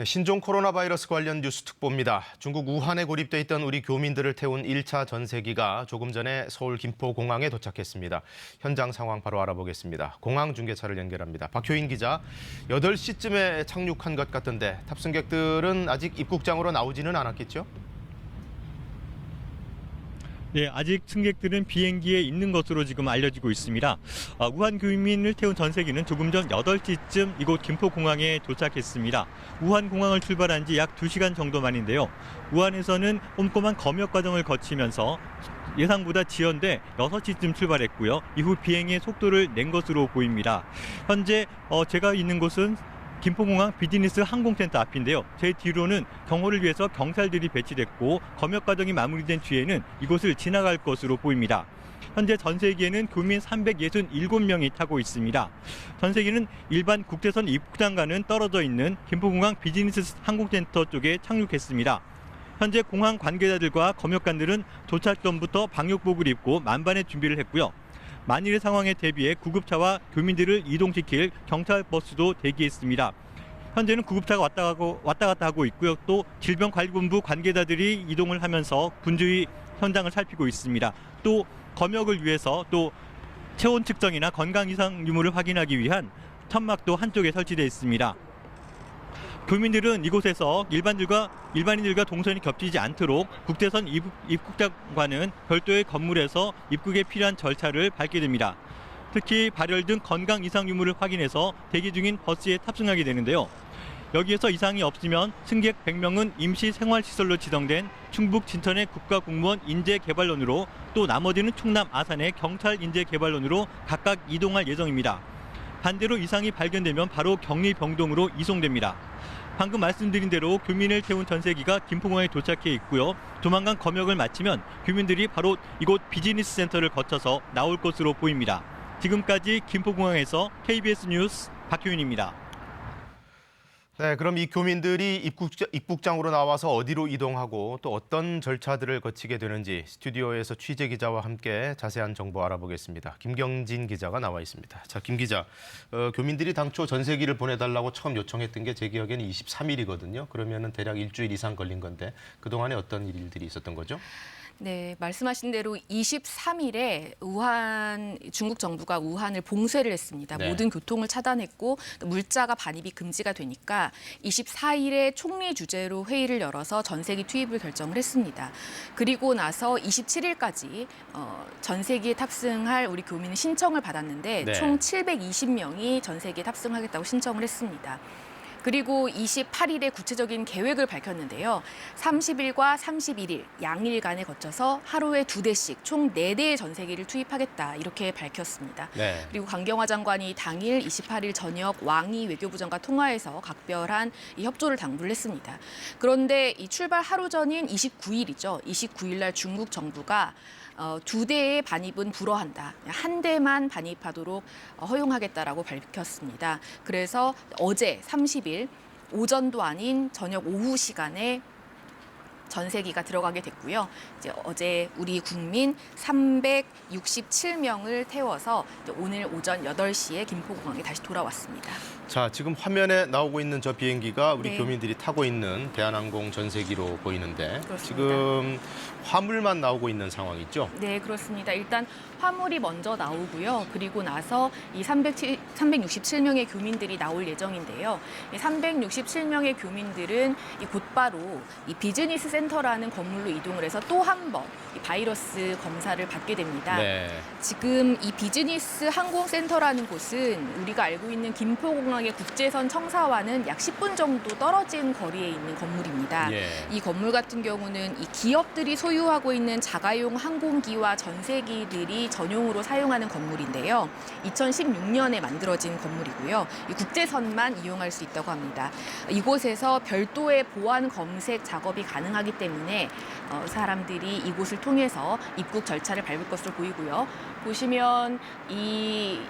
네, 신종 코로나 바이러스 관련 뉴스 특보입니다. 중국 우한에 고립돼 있던 우리 교민들을 태운 1차 전세기가 조금 전에 서울 김포공항에 도착했습니다. 현장 상황 바로 알아보겠습니다. 공항 중계차를 연결합니다. 박효인 기자, 8시쯤에 착륙한 것 같던데 탑승객들은 아직 입국장으로 나오지는 않았겠죠? 네, 아직 승객들은 비행기에 있는 것으로 지금 알려지고 있습니다. 우한 교민을 태운 전세기는 조금 전 8시쯤 이곳 김포공항에 도착했습니다. 우한 공항을 출발한 지 약 2시간 정도 만인데요. 우한에서는 꼼꼼한 검역 과정을 거치면서 예상보다 지연돼 6시쯤 출발했고요. 이후 비행의 속도를 낸 것으로 보입니다. 현재 제가 있는 곳은 김포공항 비즈니스 항공센터 앞인데요. 제 뒤로는 경호를 위해서 경찰들이 배치됐고 검역 과정이 마무리된 뒤에는 이곳을 지나갈 것으로 보입니다. 현재 전세기에는 교민 367명이 타고 있습니다. 전세기는 일반 국제선 입국장과는 떨어져 있는 김포공항 비즈니스 항공센터 쪽에 착륙했습니다. 현재 공항 관계자들과 검역관들은 도착 전부터 방역복을 입고 만반의 준비를 했고요. 만일의 상황에 대비해 구급차와 교민들을 이동시킬 경찰버스도 대기했습니다. 현재는 구급차가 왔다 갔다 하고 있고요. 또 질병관리본부 관계자들이 이동을 하면서 분주히 현장을 살피고 있습니다. 또 검역을 위해서 또 체온 측정이나 건강 이상 유무를 확인하기 위한 천막도 한쪽에 설치되어 있습니다. 교민들은 이곳에서 일반인들과 동선이 겹치지 않도록 국제선 입국장과는 별도의 건물에서 입국에 필요한 절차를 밟게 됩니다. 특히 발열 등 건강 이상 유무를 확인해서 대기 중인 버스에 탑승하게 되는데요. 여기에서 이상이 없으면 승객 100명은 임시 생활시설로 지정된 충북 진천의 국가공무원 인재개발원으로 또 나머지는 충남 아산의 경찰 인재개발원으로 각각 이동할 예정입니다. 반대로 이상이 발견되면 바로 격리병동으로 이송됩니다. 방금 말씀드린 대로 교민을 태운 전세기가 김포공항에 도착해 있고요. 조만간 검역을 마치면 교민들이 바로 이곳 비즈니스 센터를 거쳐서 나올 것으로 보입니다. 지금까지 김포공항에서 KBS 뉴스 박효인입니다. 네, 그럼 이 교민들이 입국장으로 나와서 어디로 이동하고 또 어떤 절차들을 거치게 되는지 스튜디오에서 취재 기자와 함께 자세한 정보 알아보겠습니다. 김경진 기자가 나와 있습니다. 자, 김 기자, 교민들이 당초 전세기를 보내달라고 처음 요청했던 게 제 기억에는 23일이거든요. 그러면은 대략 일주일 이상 걸린 건데 그동안에 어떤 일들이 있었던 거죠? 네, 말씀하신 대로 23일에 중국 정부가 우한을 봉쇄를 했습니다. 네. 모든 교통을 차단했고 물자가 반입이 금지가 되니까 24일에 총리 주재로 회의를 열어서 전세기 투입을 결정을 했습니다. 그리고 나서 27일까지 전세기에 탑승할 우리 교민은 신청을 받았는데 네. 총 720명이 전세기에 탑승하겠다고 신청을 했습니다. 그리고 28일에 구체적인 계획을 밝혔는데요. 30일과 31일 양일간에 거쳐서 하루에 2대씩 총 4대의 전세기를 투입하겠다 이렇게 밝혔습니다. 네. 그리고 강경화 장관이 당일 28일 저녁 왕이 외교부장과 통화해서 각별한 이 협조를 당부를 했습니다. 그런데 이 출발 하루 전인 29일이죠. 29일 날 중국 정부가 2대의 반입은 불허한다. 한 대만 반입하도록 허용하겠다라고 밝혔습니다. 그래서 어제 30일 오전도 아닌 저녁 오후 시간에 전세기가 들어가게 됐고요. 이제 어제 우리 국민 367명을 태워서 오늘 오전 8시에 김포공항에 다시 돌아왔습니다. 자, 지금 화면에 나오고 있는 저 비행기가 우리 네. 교민들이 타고 있는 대한항공 전세기로 보이는데 그렇습니다. 지금 화물만 나오고 있는 상황이죠? 네, 그렇습니다. 일단 화물이 먼저 나오고요. 그리고 나서 이 367명의 교민들이 나올 예정인데요. 이 367명의 교민들은 곧바로 이 비즈니스 센터라는 건물로 이동을 해서 또 한 번 이 바이러스 검사를 받게 됩니다. 네. 지금 이 비즈니스 항공센터라는 곳은 우리가 알고 있는 김포공항의 국제선 청사와는 약 10분 정도 떨어진 거리에 있는 건물입니다. 예. 이 건물 같은 경우는 이 기업들이 소유하고 있는 자가용 항공기와 전세기들이 전용으로 사용하는 건물인데요. 2016년에 만들어진 건물이고요. 이 국제선만 이용할 수 있다고 합니다. 이곳에서 별도의 보안 검색 작업이 가능하기 때문에 사람들이 이곳을 통해서 입국 절차를 밟을 것으로 보이고요. 보시면 이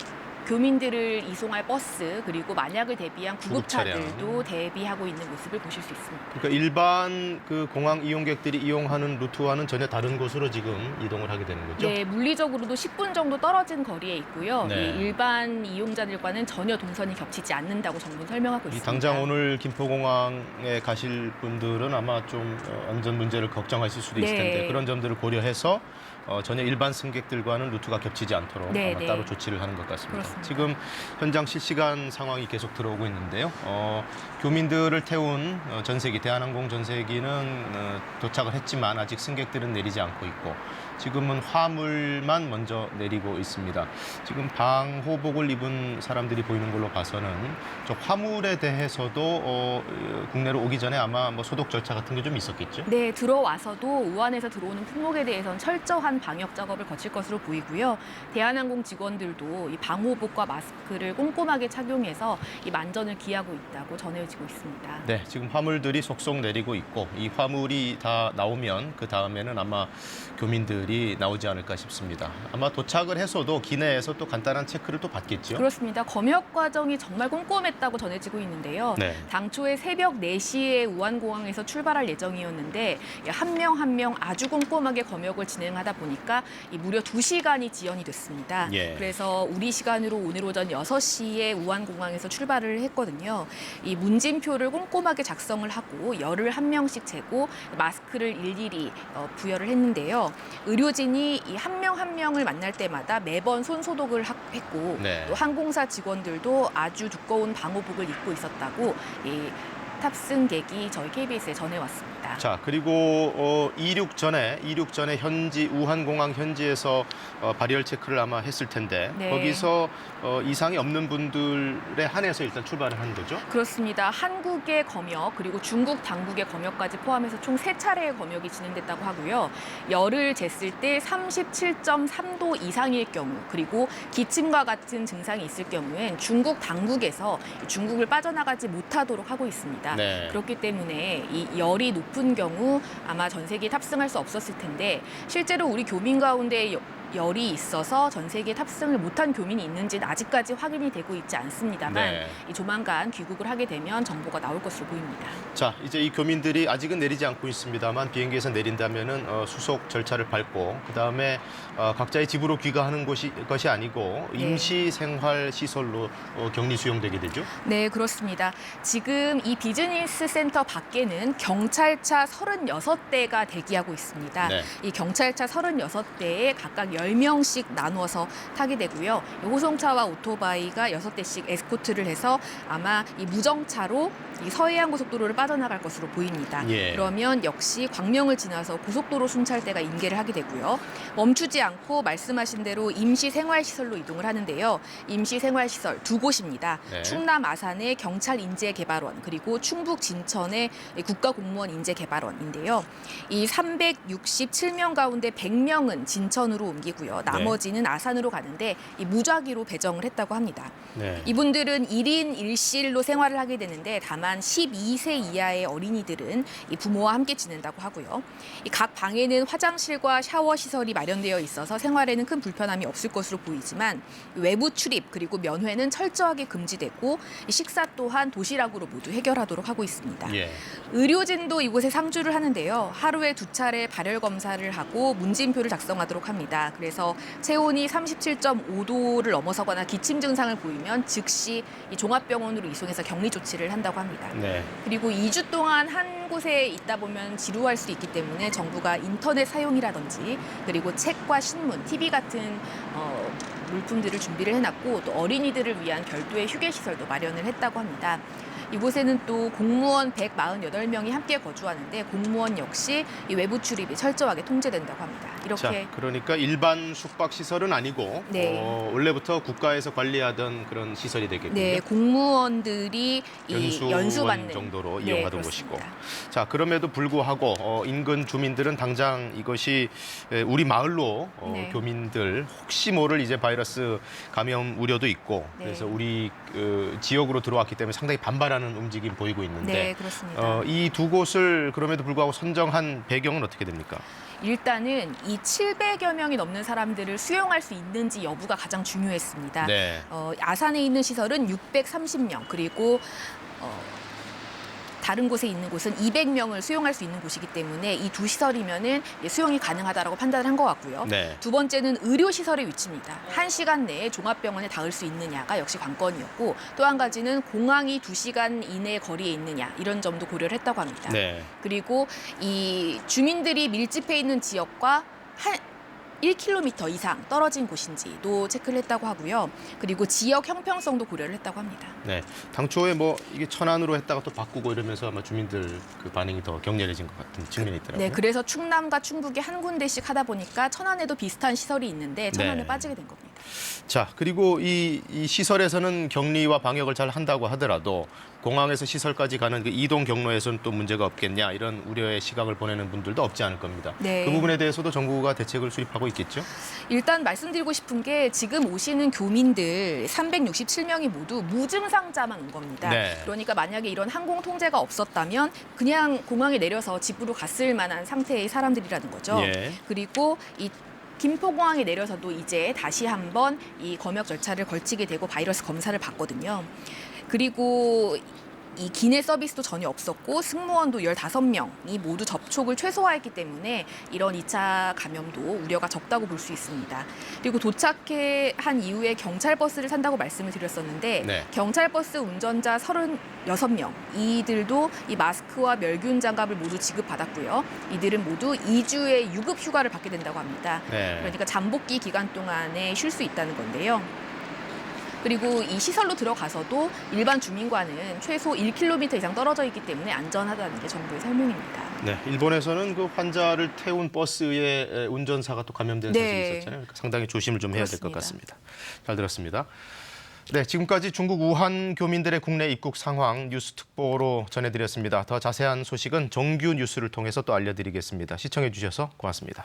교민들을 이송할 버스 그리고 만약을 대비한 구급 차량. 구급차들도 대비하고 있는 모습을 보실 수 있습니다. 그러니까 일반 그 공항 이용객들이 이용하는 루트와는 전혀 다른 곳으로 지금 이동을 하게 되는 거죠? 네, 물리적으로도 10분 정도 떨어진 거리에 있고요. 네. 이 일반 이용자들과는 전혀 동선이 겹치지 않는다고 정부는 설명하고 있습니다. 당장 오늘 김포공항에 가실 분들은 아마 좀 안전 문제를 걱정하실 수도 있을 네. 텐데 그런 점들을 고려해서 전혀 일반 승객들과는 루트가 겹치지 않도록 네, 아마 네. 따로 조치를 하는 것 같습니다. 그렇습니다. 지금 현장 실시간 상황이 계속 들어오고 있는데요. 교민들을 태운 전세기, 대한항공 전세기는 도착을 했지만 아직 승객들은 내리지 않고 있고 지금은 화물만 먼저 내리고 있습니다. 지금 방호복을 입은 사람들이 보이는 걸로 봐서는 저 화물에 대해서도 국내로 오기 전에 아마 뭐 소독 절차 같은 게 좀 있었겠죠? 네, 들어와서도 우한에서 들어오는 품목에 대해서는 철저한 방역 작업을 거칠 것으로 보이고요. 대한항공 직원들도 이 방호복과 마스크를 꼼꼼하게 착용해서 이 만전을 기하고 있다고 전해지고 있습니다. 네, 지금 화물들이 속속 내리고 있고 이 화물이 다 나오면 그 다음에는 아마 교민들이 나오지 않을까 싶습니다. 아마 도착을 해서도 기내에서 또 간단한 체크를 또 받겠죠? 그렇습니다. 검역 과정이 정말 꼼꼼했다고 전해지고 있는데요. 네. 당초에 새벽 4시에 우한공항에서 출발할 예정이었는데 한 명 한 명 아주 꼼꼼하게 검역을 진행하다 보니까 무려 2시간이 지연이 됐습니다. 예. 그래서 우리 시간으로 오늘 오전 6시에 우한공항에서 출발을 했거든요. 이 문진표를 꼼꼼하게 작성을 하고 열을 한 명씩 재고 마스크를 일일이 부여를 했는데요. 의료진이 이 한 명 한 명을 만날 때마다 매번 손 소독을 했고 네. 또 항공사 직원들도 아주 두꺼운 방호복을 입고 있었다고 이 탑승객이 저희 KBS에 전해왔습니다. 자, 그리고 이륙 전에 현지 우한공항 현지에서 발열 체크를 아마 했을 텐데 네. 거기서 이상이 없는 분들에 한해서 일단 출발을 한 거죠? 그렇습니다. 한국의 검역 그리고 중국 당국의 검역까지 포함해서 총 3차례의 검역이 진행됐다고 하고요. 열을 쟀을 때 37.3도 이상일 경우 그리고 기침과 같은 증상이 있을 경우엔 중국 당국에서 중국을 빠져나가지 못하도록 하고 있습니다. 네. 그렇기 때문에 이 열이 높은 경우 아마 전세기에 탑승할 수 없었을 텐데 실제로 우리 교민 가운데 열이 있어서 전세기에 탑승을 못한 교민이 있는지는 아직까지 확인이 되고 있지 않습니다만 네. 이 조만간 귀국을 하게 되면 정보가 나올 것으로 보입니다. 자, 이제 이 교민들이 아직은 내리지 않고 있습니다만 비행기에서 내린다면은 수속 절차를 밟고 그다음에 각자의 집으로 귀가하는 것이 아니고 네. 임시 생활 시설로 격리 수용되게 되죠? 네, 그렇습니다. 지금 이 비즈니스 센터 밖에는 경찰차 36대가 대기하고 있습니다. 네. 이 경찰차 36대에 각각 10명씩 나누어서 타게 되고요. 이 호송차와 오토바이가 6대씩 에스코트를 해서 아마 이 무정차로 이 서해안 고속도로를 빠져나갈 것으로 보입니다. 예. 그러면 역시 광명을 지나서 고속도로 순찰대가 인계를 하게 되고요. 멈추지 않고 말씀하신 대로 임시생활시설로 이동을 하는데요. 임시생활시설 2곳입니다. 네. 충남 아산의 경찰인재개발원 그리고 충북 진천의 국가공무원 인재개발원인데요. 이 367명 가운데 100명은 진천으로 옮기고요. 나머지는 아산으로 가는데 이 무작위로 배정을 했다고 합니다. 네. 이분들은 1인 1실로 생활을 하게 되는데 다만 12세 이하의 어린이들은 이 부모와 함께 지낸다고 하고요. 이 각 방에는 화장실과 샤워 시설이 마련되어 있어서 생활에는 큰 불편함이 없을 것으로 보이지만 외부 출입 그리고 면회는 철저하게 금지되고 이 식사 또한 도시락으로 모두 해결하도록 하고 있습니다. 예. 의료진도 이곳에 상주를 하는데요. 하루에 2차례 발열 검사를 하고 문진표를 작성하도록 합니다. 그래서 체온이 37.5도를 넘어서거나 기침 증상을 보이면 즉시 이 종합병원으로 이송해서 격리 조치를 한다고 합니다. 네. 그리고 2주 동안 한 곳에 있다 보면 지루할 수 있기 때문에 정부가 인터넷 사용이라든지 그리고 책과 신문, TV 같은 물품들을 준비를 해놨고 또 어린이들을 위한 별도의 휴게시설도 마련을 했다고 합니다. 이곳에는 또 공무원 148명이 함께 거주하는데 공무원 역시 이 외부 출입이 철저하게 통제된다고 합니다. 이렇게 자, 그러니까 일반 숙박 시설은 아니고 네. 원래부터 국가에서 관리하던 그런 시설이 되겠군요. 네, 공무원들이 이 연수받는 정도로 네, 이용하던 그렇습니다. 곳이고. 자, 그럼에도 불구하고 인근 주민들은 당장 이것이 우리 마을로 네. 교민들 혹시 모를 이제 바이러스 감염 우려도 있고 네. 그래서 우리 지역으로 들어왔기 때문에 상당히 반발하는 하는 움직임 보이고 있는데 네, 그렇습니다. 이 두 곳을 그럼에도 불구하고 선정한 배경은 어떻게 됩니까? 일단은 이 700여 명이 넘는 사람들을 수용할 수 있는지 여부가 가장 중요했습니다. 네. 아산에 있는 시설은 630명, 그리고 다른 곳에 있는 곳은 200명을 수용할 수 있는 곳이기 때문에 이 두 시설이면은 수용이 가능하다라고 판단을 한 것 같고요. 네. 두 번째는 의료 시설의 위치입니다. 1시간 내에 종합병원에 닿을 수 있느냐가 역시 관건이었고, 또 한 가지는 공항이 2시간 이내 거리에 있느냐, 이런 점도 고려를 했다고 합니다. 네. 그리고 이 주민들이 밀집해 있는 지역과 1km 이상 떨어진 곳인지도 체크를 했다고 하고요. 그리고 지역 형평성도 고려를 했다고 합니다. 네. 당초에 뭐 이게 천안으로 했다가 또 바꾸고 이러면서 아마 주민들 그 반응이 더 격렬해진 것 같은 측면이 있더라고요. 네, 그래서 충남과 충북이 한 군데씩 하다 보니까 천안에도 비슷한 시설이 있는데 천안에 네. 빠지게 된 겁니다. 자, 그리고 이 시설에서는 격리와 방역을 잘 한다고 하더라도 공항에서 시설까지 가는 그 이동 경로에서는 또 문제가 없겠냐, 이런 우려의 시각을 보내는 분들도 없지 않을 겁니다. 네. 그 부분에 대해서도 정부가 대책을 수립하고 있겠죠? 일단 말씀드리고 싶은 게 지금 오시는 교민들 367명이 모두 무증상자만 온 겁니다. 네. 그러니까 만약에 이런 항공 통제가 없었다면 그냥 공항에 내려서 집으로 갔을 만한 상태의 사람들이라는 거죠. 예. 그리고 이 김포공항에 내려서도 이제 다시 한번 이 검역 절차를 걸치게 되고 바이러스 검사를 받거든요. 그리고 이 기내 서비스도 전혀 없었고 승무원도 15명이 모두 접촉을 최소화했기 때문에 이런 2차 감염도 우려가 적다고 볼 수 있습니다. 그리고 도착한 이후에 경찰버스를 탄다고 말씀을 드렸었는데 네. 경찰버스 운전자 36명, 이들도 이 마스크와 멸균 장갑을 모두 지급받았고요. 이들은 모두 2주의 유급 휴가를 받게 된다고 합니다. 네. 그러니까 잠복기 기간 동안에 쉴 수 있다는 건데요. 그리고 이 시설로 들어가서도 일반 주민과는 최소 1km 이상 떨어져 있기 때문에 안전하다는 게 정부의 설명입니다. 네, 일본에서는 그 환자를 태운 버스의 운전사가 또 감염된 네. 사실이 있었잖아요. 그러니까 상당히 조심을 좀 해야 될 것 그렇습니다. 같습니다. 잘 들었습니다. 네, 지금까지 중국 우한 교민들의 국내 입국 상황 뉴스 특보로 전해드렸습니다. 더 자세한 소식은 정규 뉴스를 통해서 또 알려드리겠습니다. 시청해 주셔서 고맙습니다.